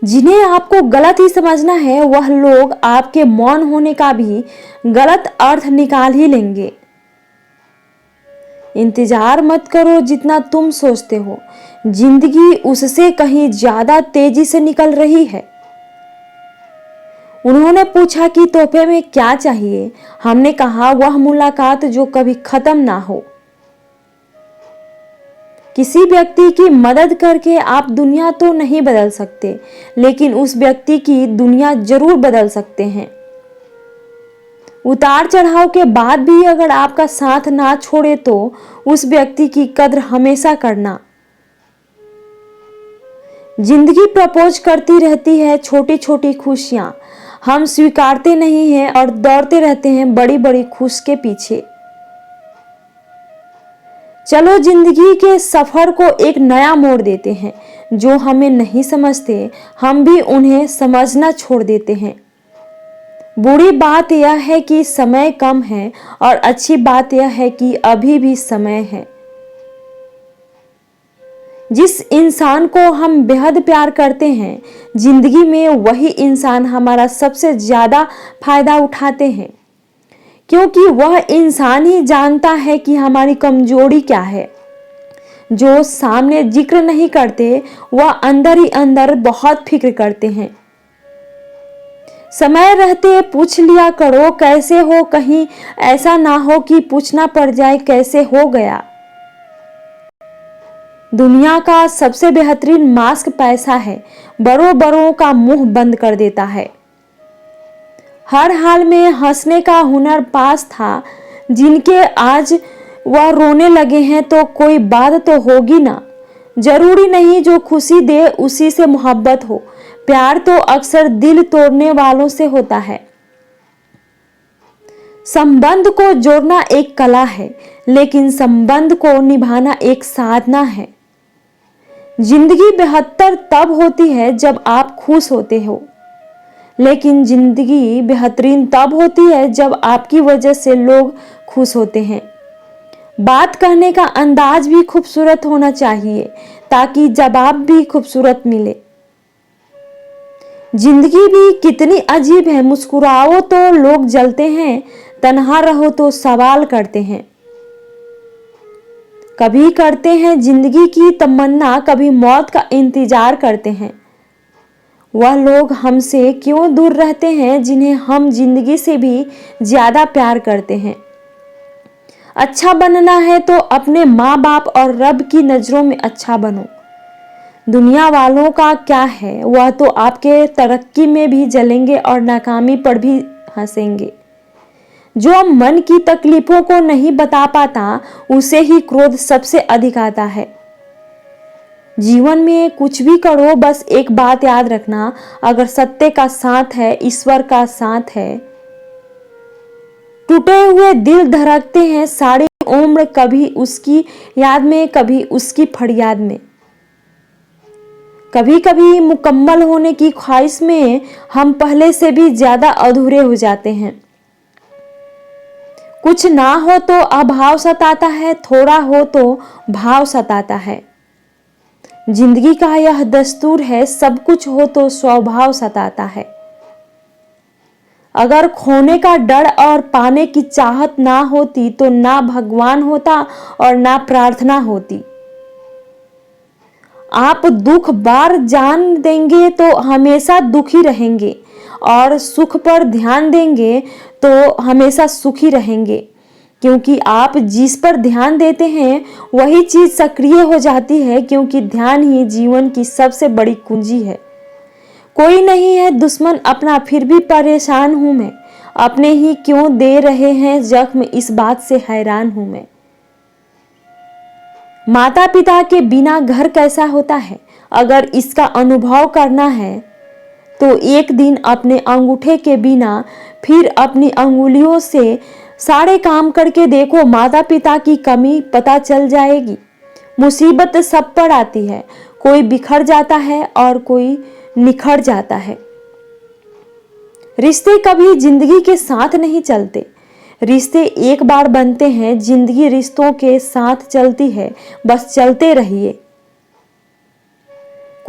जिन्हें आपको गलत ही समझना है वह लोग आपके मौन होने का भी गलत अर्थ निकाल ही लेंगे। इंतजार मत करो जितना तुम सोचते हो, जिंदगी उससे कहीं ज्यादा तेजी से निकल रही है। उन्होंने पूछा कि तोहफे में क्या चाहिए। हमने कहा वह मुलाकात जो कभी खत्म ना हो। किसी व्यक्ति की मदद करके आप दुनिया तो नहीं बदल सकते, लेकिन उस व्यक्ति की दुनिया जरूर बदल सकते हैं। उतार चढ़ाव के बाद भी अगर आपका साथ ना छोड़े तो उस व्यक्ति की कद्र हमेशा करना। जिंदगी प्रपोज करती रहती है छोटी छोटी खुशियां, हम स्वीकारते नहीं हैं और दौड़ते रहते हैं बड़ी बड़ी खुश के पीछे। चलो जिंदगी के सफर को एक नया मोड़ देते हैं। जो हमें नहीं समझते हम भी उन्हें समझना छोड़ देते हैं। बुरी बात यह है कि समय कम है और अच्छी बात यह है कि अभी भी समय है। जिस इंसान को हम बेहद प्यार करते हैं जिंदगी में वही इंसान हमारा सबसे ज्यादा फायदा उठाते हैं, क्योंकि वह इंसान ही जानता है कि हमारी कमजोरी क्या है। जो सामने जिक्र नहीं करते वह अंदर ही अंदर बहुत फिक्र करते हैं। समय रहते पूछ लिया करो कैसे हो, कहीं ऐसा ना हो कि पूछना पड़ जाए कैसे हो गया। दुनिया का सबसे बेहतरीन मास्क पैसा है, बड़ों बड़ों का मुंह बंद कर देता है। हर हाल में हंसने का हुनर पास था जिनके आज वह रोने लगे हैं तो कोई बात तो होगी ना। जरूरी नहीं जो खुशी दे उसी से मोहब्बत हो, प्यार तो अक्सर दिल तोड़ने वालों से होता है। संबंध को जोड़ना एक कला है, लेकिन संबंध को निभाना एक साधना है। जिंदगी बेहतर तब होती है जब आप खुश होते हो, लेकिन जिंदगी बेहतरीन तब होती है जब आपकी वजह से लोग खुश होते हैं। बात कहने का अंदाज भी खूबसूरत होना चाहिए ताकि जवाब भी खूबसूरत मिले। जिंदगी भी कितनी अजीब है, मुस्कुराओ तो लोग जलते हैं, तन्हा रहो तो सवाल करते हैं। कभी करते हैं जिंदगी की तमन्ना, कभी मौत का इंतजार करते हैं। वह लोग हमसे क्यों दूर रहते हैं जिन्हें हम जिंदगी से भी ज्यादा प्यार करते हैं। अच्छा बनना है तो अपने माँ बाप और रब की नजरों में अच्छा बनो। दुनिया वालों का क्या है, वह तो आपके तरक्की में भी जलेंगे और नाकामी पर भी हंसेंगे। जो मन की तकलीफों को नहीं बता पाता उसे ही क्रोध सबसे अधिक आता है। जीवन में कुछ भी करो बस एक बात याद रखना, अगर सत्य का साथ है ईश्वर का साथ है। टूटे हुए दिल धड़कते हैं सारी उम्र, कभी उसकी याद में कभी उसकी फरियाद में। कभी कभी मुकम्मल होने की ख्वाहिश में हम पहले से भी ज्यादा अधूरे हो जाते हैं। कुछ ना हो तो अभाव सताता है, थोड़ा हो तो भाव सताता है। जिंदगी का यह दस्तूर है, सब कुछ हो तो स्वभाव सताता है। अगर खोने का डर और पाने की चाहत ना होती तो ना भगवान होता और ना प्रार्थना होती। आप दुख बार जान देंगे तो हमेशा दुखी रहेंगे और सुख पर ध्यान देंगे तो हमेशा सुखी रहेंगे, क्योंकि आप जिस पर ध्यान देते हैं वही चीज सक्रिय हो जाती है, क्योंकि ध्यान ही जीवन की सबसे बड़ी कुंजी है। कोई नहीं है दुश्मन अपना फिर भी परेशान हूं मैं, अपने ही क्यों दे रहे हैं जख्म इस बात से हैरान हूं मैं। माता पिता के बिना घर कैसा होता है, अगर इसका अनुभव करना है तो एक दिन अपने अंगूठे के बिना फिर अपनी अंगुलियों से सारे काम करके देखो, माता पिता की कमी पता चल जाएगी। मुसीबत सब पर आती है, कोई बिखर जाता है और कोई निखर जाता है। रिश्ते कभी जिंदगी के साथ नहीं चलते, रिश्ते एक बार बनते हैं, जिंदगी रिश्तों के साथ चलती है, बस चलते रहिए।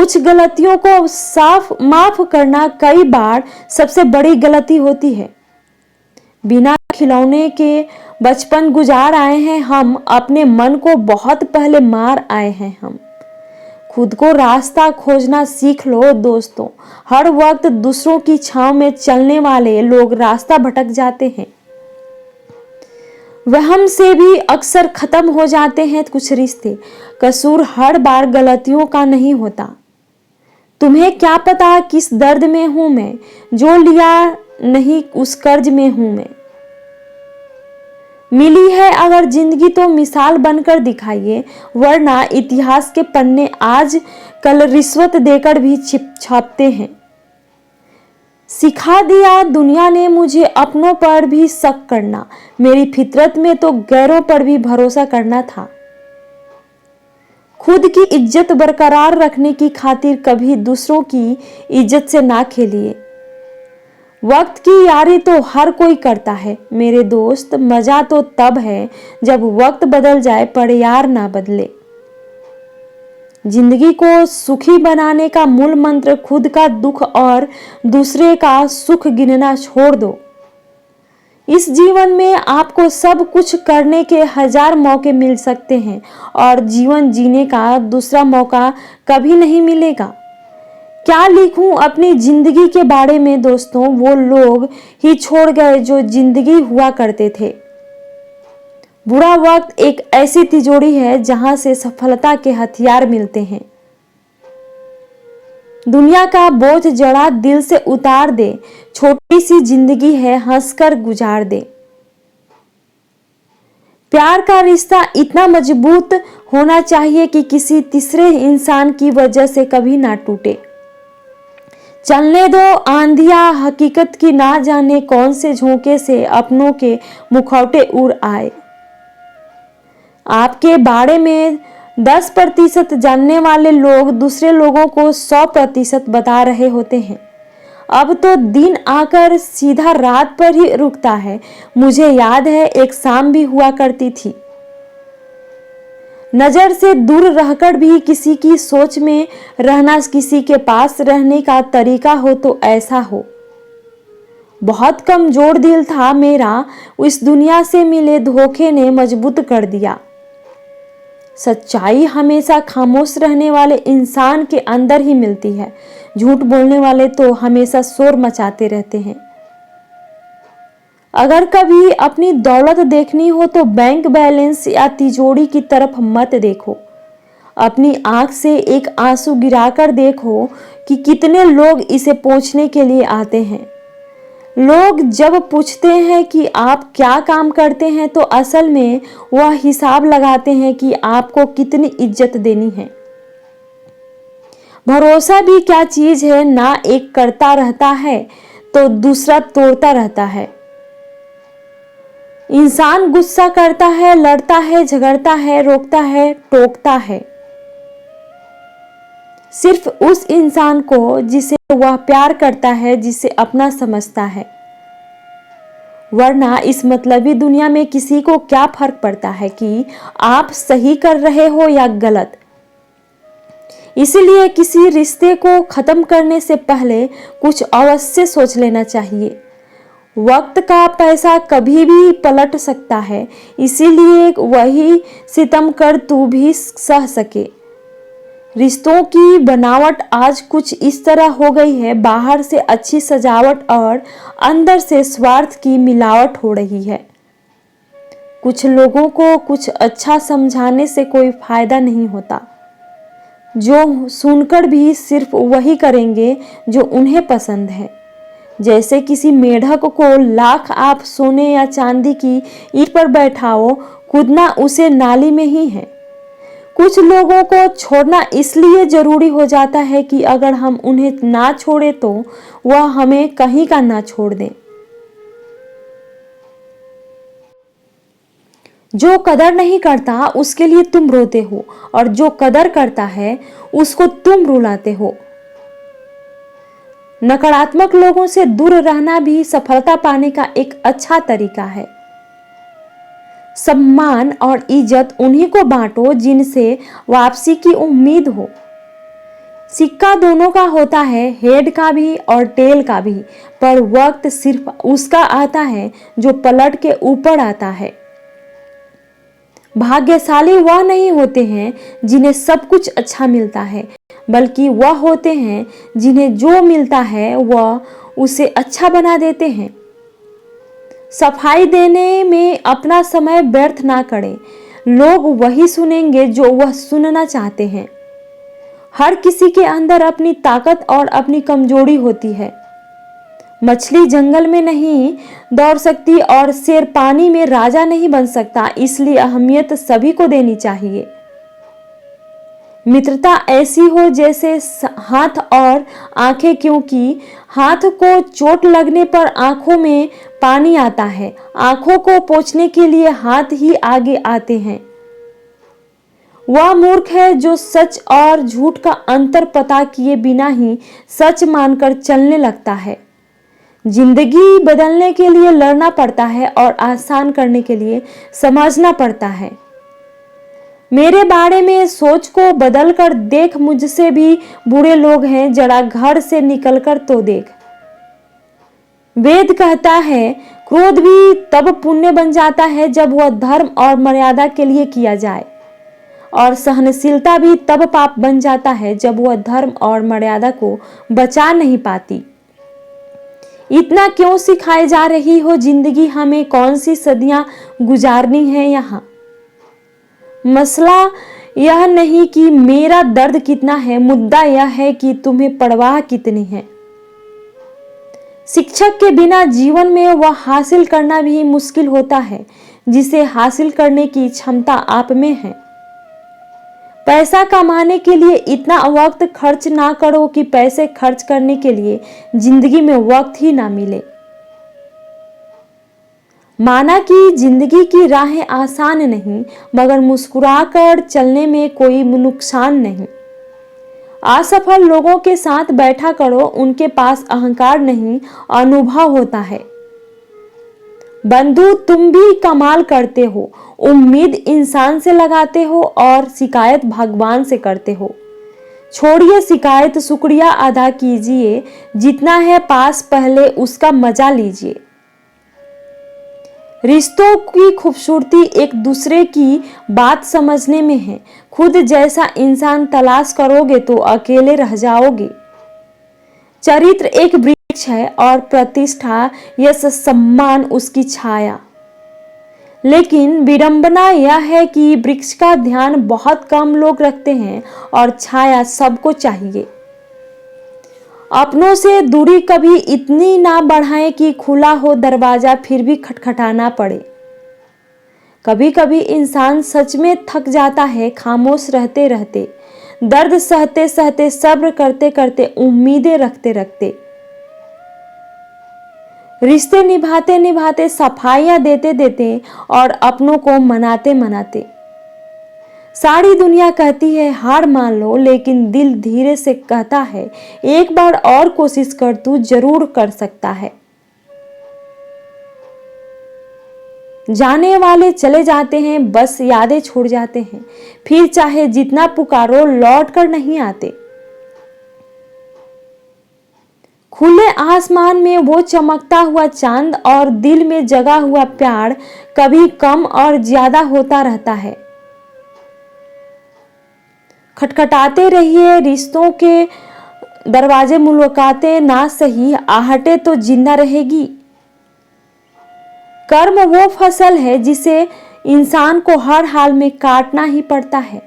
कुछ गलतियों को साफ माफ करना कई बार सबसे बड़ी गलती होती है। बिना खिलौने के बचपन गुजार आए हैं हम, अपने मन को बहुत पहले मार आए हैं हम। खुद को रास्ता खोजना सीख लो दोस्तों। हर वक्त दूसरों की छांव में चलने वाले लोग रास्ता भटक जाते हैं। वहम से भी अक्सर खत्म हो जाते हैं कुछ रिश्ते। कसूर हर बार गलतियों का नहीं होता। तुम्हें क्या पता किस दर्द में हूं मैं, जो लिया नहीं उस कर्ज में हूं मैं। मिली है अगर जिंदगी तो मिसाल बनकर दिखाइए, वरना इतिहास के पन्ने आज कल रिश्वत देकर भी छापते हैं। सिखा दिया दुनिया ने मुझे अपनों पर भी शक करना, मेरी फितरत में तो गैरों पर भी भरोसा करना था। खुद की इज्जत बरकरार रखने की खातिर कभी दूसरों की इज्जत से ना खेलिए। वक्त की यारी तो हर कोई करता है मेरे दोस्त, मजा तो तब है जब वक्त बदल जाए पर यार ना बदले। जिंदगी को सुखी बनाने का मूल मंत्र खुद का दुख और दूसरे का सुख गिनना छोड़ दो। इस जीवन में आपको सब कुछ करने के 1000 मौके मिल सकते हैं और जीवन जीने का दूसरा मौका कभी नहीं मिलेगा। क्या लिखूं अपनी जिंदगी के बारे में दोस्तों, वो लोग ही छोड़ गए जो जिंदगी हुआ करते थे। बुरा वक्त एक ऐसी तिजोरी है जहां से सफलता के हथियार मिलते हैं। दुनिया का बोझ जड़ा दिल से उतार दे, छोटी सी जिंदगी है हंसकर गुजार दे। प्यार का रिश्ता इतना मजबूत होना चाहिए कि किसी तीसरे इंसान की वजह से कभी ना टूटे। चलने दो आंधियां हकीकत की, ना जाने कौन से झोंके से अपनों के मुखौटे उड़ आए। आपके बारे में 10% जानने वाले लोग दूसरे लोगों को 100% बता रहे होते हैं। अब तो दिन आकर सीधा रात पर ही रुकता है। मुझे याद है एक शाम भी हुआ करती थी। नजर से दूर रहकर भी किसी की सोच में रहना, किसी के पास रहने का तरीका हो तो ऐसा हो। बहुत कमजोर दिल था मेरा, इस दुनिया से मिले धोखे ने मजबूत कर दिया। सच्चाई हमेशा खामोश रहने वाले इंसान के अंदर ही मिलती है। झूठ बोलने वाले तो हमेशा शोर मचाते रहते हैं। अगर कभी अपनी दौलत देखनी हो तो बैंक बैलेंस या तिजोरी की तरफ मत देखो। अपनी आंख से एक आंसू गिराकर देखो कि कितने लोग इसे पोंछने के लिए आते हैं। लोग जब पूछते हैं कि आप क्या काम करते हैं तो असल में वह हिसाब लगाते हैं कि आपको कितनी इज्जत देनी है। भरोसा भी क्या चीज है, ना एक करता रहता है तो दूसरा तोड़ता रहता है। इंसान गुस्सा करता है, लड़ता है, झगड़ता है, रोकता है, टोकता है, सिर्फ उस इंसान को जिसे वह प्यार करता है, जिसे अपना समझता है। वरना इस मतलबी दुनिया में किसी को क्या फर्क पड़ता है कि आप सही कर रहे हो या गलत। इसलिए किसी रिश्ते को खत्म करने से पहले कुछ अवश्य सोच लेना चाहिए। वक्त का पैसा कभी भी पलट सकता है, इसीलिए वही सितम कर तू भी सह सके। रिश्तों की बनावट आज कुछ इस तरह हो गई है, बाहर से अच्छी सजावट और अंदर से स्वार्थ की मिलावट हो रही है। कुछ लोगों को कुछ अच्छा समझाने से कोई फायदा नहीं होता। जो सुनकर भी सिर्फ वही करेंगे जो उन्हें पसंद है। जैसे किसी मेढक को लाख आप सोने या चांदी की ईंट पर बैठाओ, कूदना उसे नाली में ही है। कुछ लोगों को छोड़ना इसलिए जरूरी हो जाता है कि अगर हम उन्हें ना छोड़े तो वह हमें कहीं का ना छोड़ दें। जो कदर नहीं करता उसके लिए तुम रोते हो और जो कदर करता है उसको तुम रुलाते हो। नकारात्मक लोगों से दूर रहना भी सफलता पाने का एक अच्छा तरीका है। सम्मान और इज्जत उन्हीं को बांटो जिनसे वापसी की उम्मीद हो। सिक्का दोनों का होता है, हेड का भी और टेल का भी, पर वक्त सिर्फ उसका आता है जो पलट के ऊपर आता है। भाग्यशाली वह नहीं होते हैं जिन्हें सब कुछ अच्छा मिलता है, बल्कि वह होते हैं जिन्हें जो मिलता है वह उसे अच्छा बना देते हैं। सफाई देने में अपना समय व्यर्थ ना करें। लोग वही सुनेंगे जो वह सुनना चाहते हैं। हर किसी के अंदर अपनी ताकत और अपनी कमजोरी होती है। मछली जंगल में नहीं दौड़ सकती और शेर पानी में राजा नहीं बन सकता, इसलिए अहमियत सभी को देनी चाहिए। मित्रता ऐसी हो जैसे हाथ और आंखें, क्योंकि हाथ को चोट लगने पर आंखों में पानी आता है, आंखों को पोंछने के लिए हाथ ही आगे आते हैं। वह मूर्ख है जो सच और झूठ का अंतर पता किए बिना ही सच मानकर चलने लगता है। जिंदगी बदलने के लिए लड़ना पड़ता है और आसान करने के लिए समझना पड़ता है। मेरे बारे में सोच को बदल कर देख, मुझसे भी बुरे लोग हैं, जरा घर से निकलकर तो देख। वेद कहता है क्रोध भी तब पुण्य बन जाता है जब वह धर्म और मर्यादा के लिए किया जाए, और सहनशीलता भी तब पाप बन जाता है जब वह धर्म और मर्यादा को बचा नहीं पाती। इतना क्यों सिखाए जा रही हो जिंदगी, हमें कौन सी सदियां गुजारनी है यहाँ। मसला यह नहीं कि मेरा दर्द कितना है, मुद्दा यह है कि तुम्हें परवाह कितनी है। शिक्षक के बिना जीवन में वह हासिल करना भी मुश्किल होता है जिसे हासिल करने की क्षमता आप में है। पैसा कमाने के लिए इतना वक्त खर्च ना करो कि पैसे खर्च करने के लिए जिंदगी में वक्त ही ना मिले। माना कि जिंदगी की राहें आसान नहीं, मगर मुस्कुराकर चलने में कोई नुकसान नहीं। असफल लोगों के साथ बैठा करो, उनके पास अहंकार नहीं, अनुभव होता है। बंधु, तुम भी कमाल करते हो, उम्मीद इंसान से लगाते हो और शिकायत भगवान से करते हो। छोड़िए शिकायत, शुक्रिया अदा कीजिए, जितना है पास पहले उसका मजा लीजिए। रिश्तों की खूबसूरती एक दूसरे की बात समझने में है। खुद जैसा इंसान तलाश करोगे तो अकेले रह जाओगे। चरित्र एक वृक्ष है और प्रतिष्ठा, यश, सम्मान उसकी छाया। लेकिन विडंबना यह है कि वृक्ष का ध्यान बहुत कम लोग रखते हैं और छाया सबको चाहिए। अपनों से दूरी कभी इतनी ना बढ़ाएं कि खुला हो दरवाजा फिर भी खटखटाना पड़े। कभी कभी इंसान सच में थक जाता है, खामोश रहते रहते, दर्द सहते सहते, सब्र करते करते, उम्मीदें रखते रखते, रिश्ते निभाते निभाते, सफाइयां देते देते और अपनों को मनाते मनाते। सारी दुनिया कहती है हार मान लो, लेकिन दिल धीरे से कहता है एक बार और कोशिश कर, तू जरूर कर सकता है। जाने वाले चले जाते हैं, बस यादें छोड़ जाते हैं, फिर चाहे जितना पुकारो लौट कर नहीं आते। खुले आसमान में वो चमकता हुआ चांद और दिल में जगा हुआ प्यार कभी कम और ज्यादा होता रहता है। खटखटाते रहिए रिश्तों के दरवाजे, मुलाकातें ना सही, आहटें तो जिंदा रहेगी। कर्म वो फसल है जिसे इंसान को हर हाल में काटना ही पड़ता है।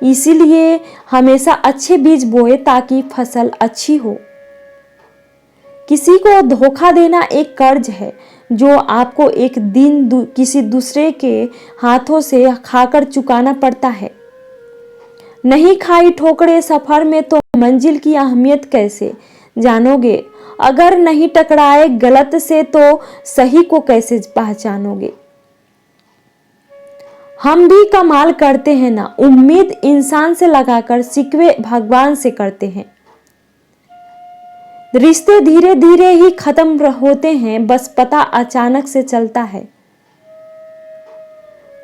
इसीलिए हमेशा अच्छे बीज बोए ताकि फसल अच्छी हो। किसी को धोखा देना एक कर्ज है जो आपको एक दिन किसी दूसरे के हाथों से खाकर चुकाना पड़ता है। नहीं खाई ठोकरें सफर में तो मंजिल की अहमियत कैसे जानोगे। अगर नहीं टकराए गलत से तो सही को कैसे पहचानोगे। हम भी कमाल करते हैं ना, उम्मीद इंसान से लगाकर शिकवे भगवान से करते हैं। रिश्ते धीरे धीरे ही खत्म होते हैं, बस पता अचानक से चलता है।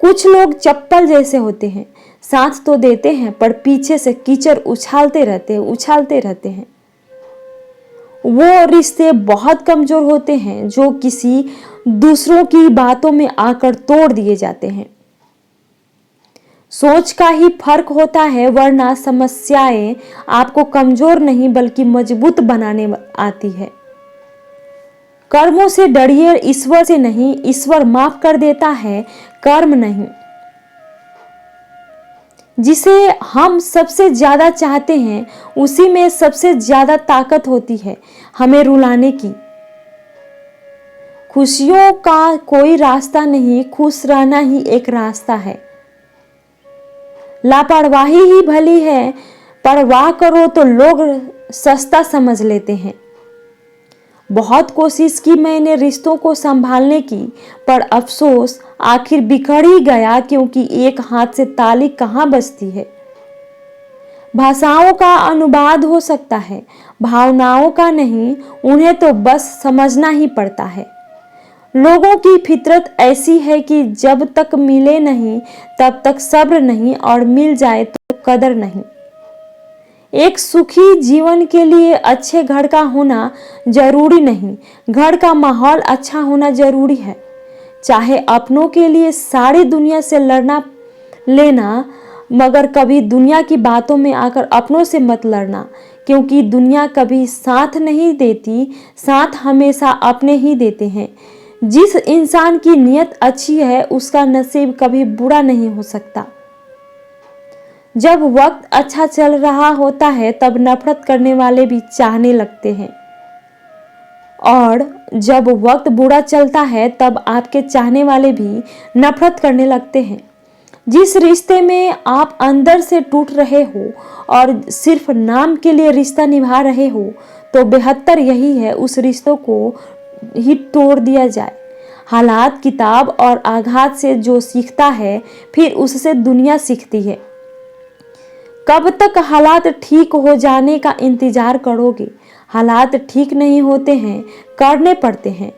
कुछ लोग चप्पल जैसे होते हैं, साथ तो देते हैं पर पीछे से कीचड़ उछालते रहते हैं। वो रिश्ते बहुत कमजोर होते हैं जो किसी दूसरों की बातों में आकर तोड़ दिए जाते हैं। सोच का ही फर्क होता है, वरना समस्याएं आपको कमजोर नहीं बल्कि मजबूत बनाने आती है। कर्मों से डरिए, ईश्वर से नहीं। ईश्वर माफ कर देता है, कर्म नहीं। जिसे हम सबसे ज्यादा चाहते हैं उसी में सबसे ज्यादा ताकत होती है हमें रुलाने की। खुशियों का कोई रास्ता नहीं, खुश रहना ही एक रास्ता है। लापरवाही ही भली है, परवाह करो तो लोग सस्ता समझ लेते हैं। बहुत कोशिश की मैंने रिश्तों को संभालने की, पर अफसोस आखिर बिखर ही गया, क्योंकि एक हाथ से ताली कहाँ बजती है। भाषाओं का अनुवाद हो सकता है, भावनाओं का नहीं, उन्हें तो बस समझना ही पड़ता है। लोगों की फितरत ऐसी है कि जब तक मिले नहीं तब तक सब्र नहीं, और मिल जाए तो कदर नहीं। एक सुखी जीवन के लिए अच्छे घर का होना जरूरी नहीं, घर का माहौल अच्छा होना जरूरी है। चाहे अपनों के लिए सारी दुनिया से लड़ना लेना, मगर कभी दुनिया की बातों में आकर अपनों से मत लड़ना, क्योंकि दुनिया कभी साथ नहीं देती, साथ हमेशा अपने ही देते हैं। जिस इंसान की नीयत अच्छी है उसका नसीब कभी बुरा नहीं हो सकता। जब वक्त अच्छा चल रहा होता है तब नफरत करने वाले भी चाहने लगते हैं, और जब वक्त बुरा चलता है तब आपके चाहने वाले भी नफरत करने लगते हैं। जिस रिश्ते में आप अंदर से टूट रहे हो और सिर्फ नाम के लिए रिश्ता निभा रहे हो, तो बेहतर यही है उस रिश्तों को ही तोड़ दिया जाए। हालात, किताब और आघात से जो सीखता है फिर उससे दुनिया सीखती है। कब तक हालात ठीक हो जाने का इंतजार करोगे? हालात ठीक नहीं होते हैं, करने पड़ते हैं।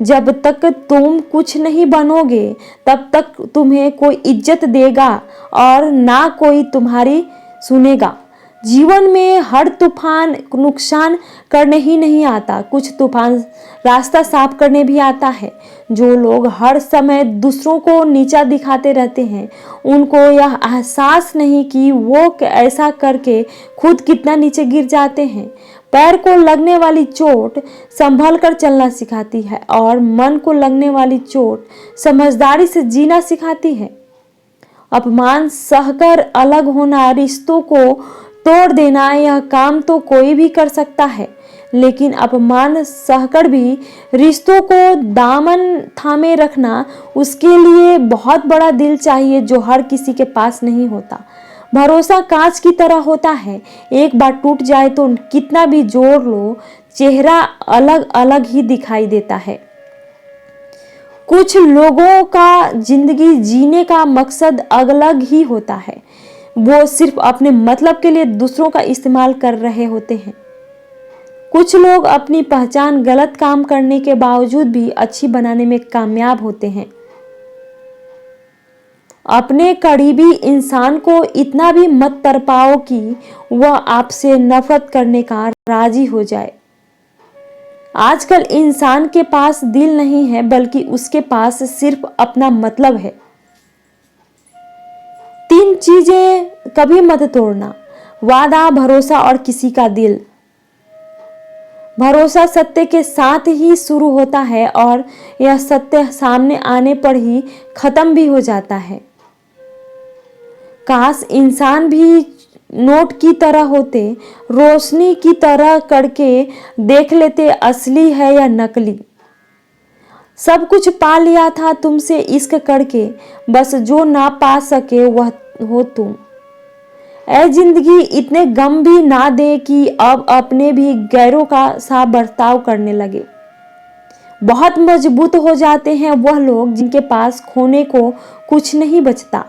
जब तक तुम कुछ नहीं बनोगे तब तक तुम्हें कोई इज्जत देगा और ना कोई तुम्हारी सुनेगा। जीवन में हर तूफान नुकसान करने ही नहीं आता, कुछ तूफान रास्ता साफ करने भी आता है। जो लोग हर समय दूसरों को नीचा दिखाते रहते हैं, उनको यह एहसास नहीं कि वो ऐसा करके खुद कितना नीचे गिर जाते हैं। पैर को लगने वाली चोट संभल कर चलना सिखाती है, और मन को लगने वाली चोट समझदारी से जीना सिखाती है। अपमान सहकर अलग होना, रिश्तों को तोड़ देना, यह काम तो कोई भी कर सकता है, लेकिन अपमान सहकर भी रिश्तों को दामन थामे रखना, उसके लिए बहुत बड़ा दिल चाहिए जो हर किसी के पास नहीं होता। भरोसा कांच की तरह होता है, एक बार टूट जाए तो कितना भी जोड़ लो, चेहरा अलग अलग ही दिखाई देता है। कुछ लोगों का जिंदगी जीने का मकसद अलग ही होता है, वो सिर्फ अपने मतलब के लिए दूसरों का इस्तेमाल कर रहे होते हैं। कुछ लोग अपनी पहचान गलत काम करने के बावजूद भी अच्छी बनाने में कामयाब होते हैं। अपने करीबी इंसान को इतना भी मत तरपाओ कि वह आपसे नफरत करने का राजी हो जाए। आजकल इंसान के पास दिल नहीं है, बल्कि उसके पास सिर्फ अपना मतलब है। 3 चीजें कभी मत तोड़ना: वादा, भरोसा और किसी का दिल। भरोसा सत्य के साथ ही शुरू होता है और यह सत्य सामने आने पर ही खत्म भी हो जाता है। काश इंसान भी नोट की तरह होते, रोशनी की तरह करके देख लेते असली है या नकली। सब कुछ पा लिया था तुमसे इश्क करके, बस जो ना पा सके वह हो तुम। ऐ जिंदगी इतने गम भी ना दे कि अब अपने भी गैरों का सा बर्ताव करने लगे। बहुत मजबूत हो जाते हैं वह लोग जिनके पास खोने को कुछ नहीं बचता।